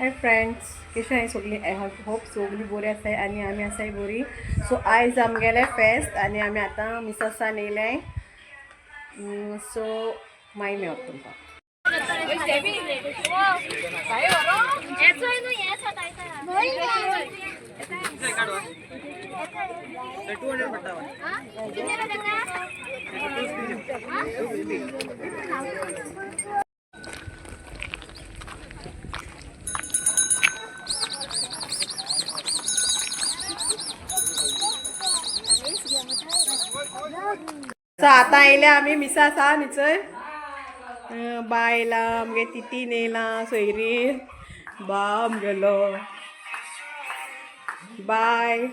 Hi friends, कशी आहे सगळी? आय होप सगळी बरी आसाय आणि आमी आसाय बरी. सो आयज आमगेले फेस्त आणि आमी आतां मिससान येयले. सो मागीर मेळट तुमकां. सो आतां येयले आमी मिसा आसा न्ही चोय. बाय येयला, आमगे तितीन येयला, सोयरी बा आमगेलो बाय.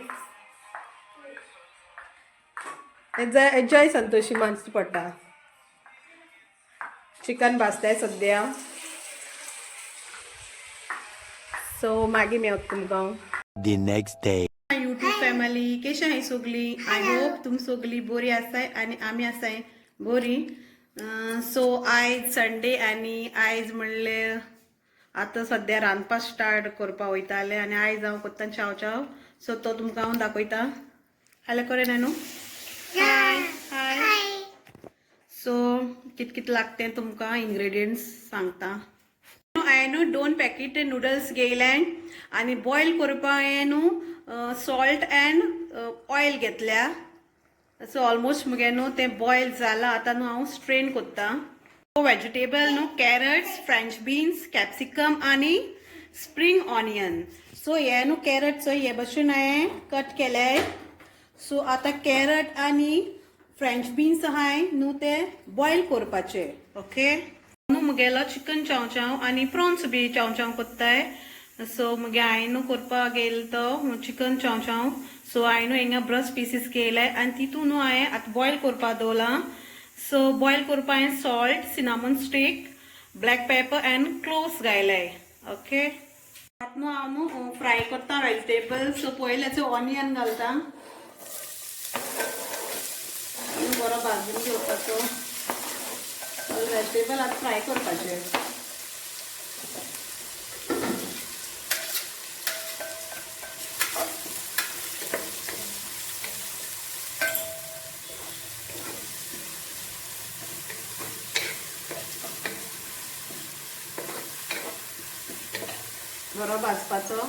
एन्जॉय संतोशी मानसी पडटा. चिकन भाजताय सद्या. सो मागीर मेळट तुमकां. The next day. YouTube family कशी आहे सगळी? आय होप तुम सगळी बरी आसाय आणि आमी आसाय बरी. सो आयज संडे आणि आयज म्हणले आतां सद्या रांदपाक स्टार्ट करपाक वयताले आणि आयज हांव कोत्ता चाव चाव. सो तो तुमकां हांव दाखयता. हाले करे न्हू. हाय हाय. सो कित कित लागते तुमकां इंग्रेडियंट्स सांगता. हांवें न्हू 2 पॅकेट नूडल्स घेयले आणि बॉयल करपा हांवें न्हू सॉल्ट अँड ऑयल घेतल्या. सो ऑलमोस्ट मुगे न्हू तें बॉयल जालां. आतां न्हू हांव स्ट्रेन कोत्ता. वेजिटेबल न्हू कॅरट्स, फ्रेंच बीन्स, कॅप्सिकम आणि स्प्रिंग ऑनियन. सो हे न्हू कॅरट्स हे भशेन हांवें कट केले. सो आतां कॅरट आणि फ्रेंच बीन्स हाय न्हू ते बॉयल करपाचे. ओके. न्हू मुगेलो चिकन चाव आणि प्रॉन्स बी चाव कोत्ताय. सो मुगे हांवें न्हू करपाक गेल तो चिकन चाव. सो हांवें न्हू हिंगा ब्रस्ट पीसीस केले आणि तितून न्हू हांवें आतां बॉयल करपाक दवरला. सो बॉयल करपाक हांवें salt, cinnamon stick, black pepper and cloves घायले. ओके. आतां न्हू हांव न्हू फ्राय करता वेजिटेबल. सो पयलेचो ऑनियन घालता. बरो भाजून घेवपाचो. वेजिटेबल आतां फ्राय करपाचे. बरो भाजपाचो.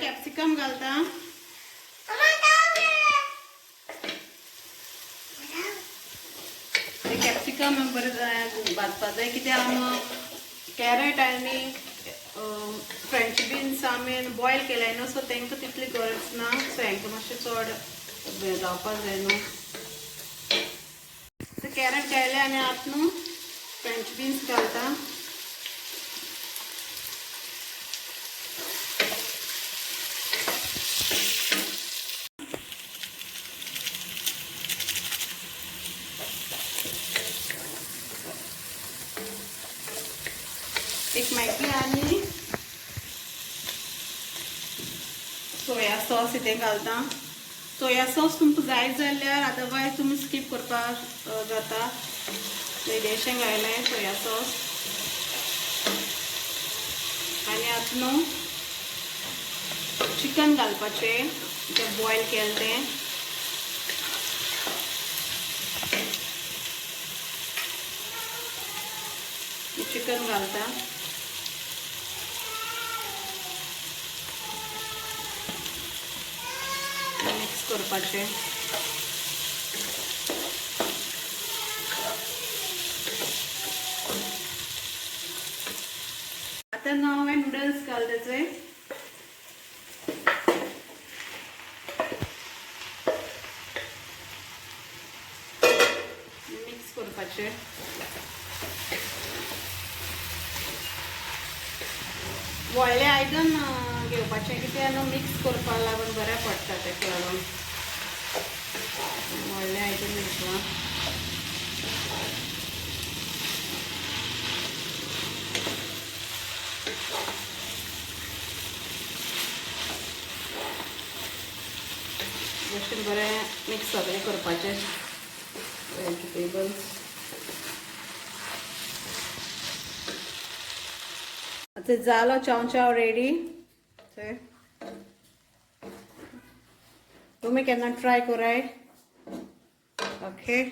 कॅप्सिकम घालता. कॅप्सिकम बरें भाजपा जाय कित्याक कॅरट आनी फ्रेंच बीन्स आमी बॉयल केले न्हू. सो तांकां तितली गरज ना. सो हांकां मातशें चड जावपाक जाय न्हू. सो कॅरट घायले आनी आतां न्हू फ्रेंच बीन्स घालता. एक मॅगी आणि सोया सॉस इथे घालता. सोया सॉस तुमकां जाय जाल्यार अदरवायज तुमी स्कीप करपाक जाता. इल्लेशें घायलें सोया सॉस. आनी आतां न्हू चिकन घालपाचें जें बॉयल केलें तें. चिकन घालता. मिक्स करपाचे. आता न्हू हांवें नूडल्स घालपाचे. मिक्स करपाचे. व्हडले आयदन घेवपाचें कित्याक न्हू मिक्स करपाक लागून बरें पडटा तेका लागून व्हडलें आयदन घेतलां. बरें मिक्स सगळें करपाचें वेजिटेबल्स. आतां जालो चाव रेडी. तुम्ही केन्ना ट्राय कराय. ओके.